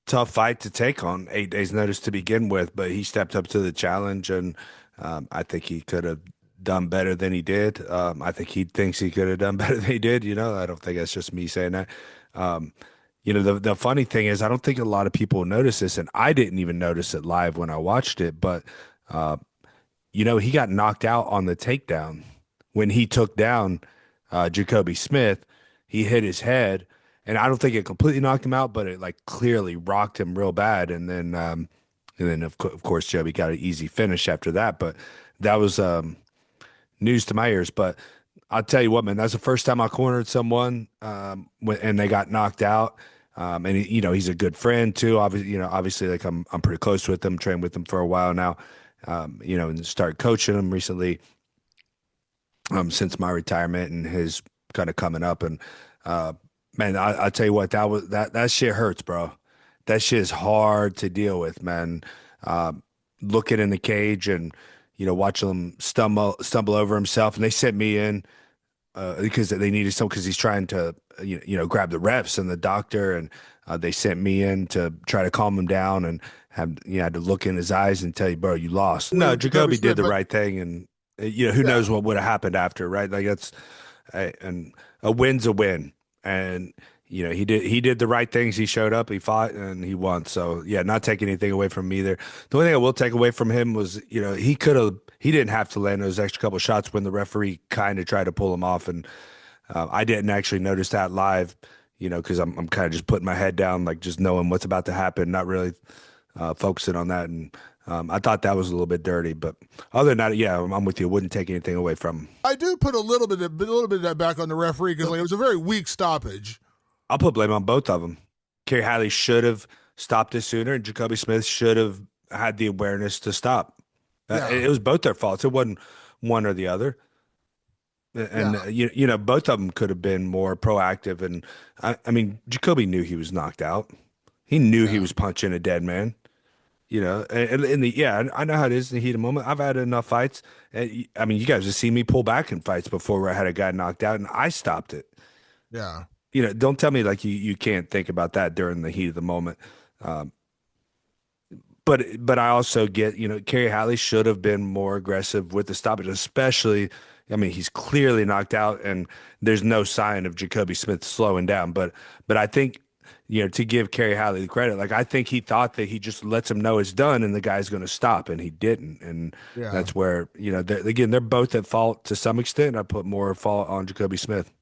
tough fight to take on 8 days notice to begin with, but he stepped up to the challenge, and I think he could have done better than he did. I think he thinks he could have done better than he did. I don't think that's just me saying that. Um, the funny thing is, I don't think a lot of people notice this, and I didn't even notice it live when I watched it, but uh, he got knocked out on the takedown when he took down Jacobe Smith. He hit his head, and I don't think it completely knocked him out, but it like clearly rocked him real bad. And then of course Joby got an easy finish after that. But that was news to my ears. But I'll tell you what, man, that's the first time I cornered someone and they got knocked out. And he's a good friend too. Obviously, like I'm pretty close with him, trained with him for a while now. And started coaching him recently since my retirement and his kind of coming up. And man, I tell you what, that shit hurts, bro. That shit is hard to deal with, man. Looking in the cage and watching him stumble over himself, and they sent me in because they needed some because he's trying to grab the refs and the doctor, and they sent me in to try to calm him down and had to look in his eyes and tell you, bro, you lost. No, Jacoby Jacoby did Smith, the but right thing, and who yeah, knows what would have happened after, right? Like that's and a win's a win, and he did the right things. He showed up, he fought, and he won. So yeah, not taking anything away from him either. The only thing I will take away from him was he didn't have to land those extra couple shots when the referee kind of tried to pull him off, and I didn't actually notice that live, because I'm kind of just putting my head down, like just knowing what's about to happen, not really focusing on that. And I thought that was a little bit dirty, but other than that, yeah, I'm with you. Wouldn't take anything away from him. I do put a little bit of that back on the referee because like it was a very weak stoppage. I'll put blame on both of them. Kerry Hadley should have stopped it sooner, and Jacoby Smith should have had the awareness to stop. Yeah, It was both their faults. It wasn't one or the other. And yeah, both of them could have been more proactive. And I mean, Jacoby knew he was knocked out. He knew he yeah. was punching a dead man. And in the yeah, I know how it is in the heat of the moment. I've had enough fights. And I mean, you guys have seen me pull back in fights before where I had a guy knocked out and I stopped it. Yeah. Don't tell me like you can't think about that during the heat of the moment. Um, but I also get, Kerry Halley should have been more aggressive with the stoppage, especially. I mean, he's clearly knocked out, and there's no sign of Jacoby Smith slowing down. But I think, to give Kerry Halley the credit, like I think he thought that he just lets him know it's done and the guy's going to stop, and he didn't. And Yeah. that's where, again, they're both at fault to some extent. I put more fault on Jacoby Smith.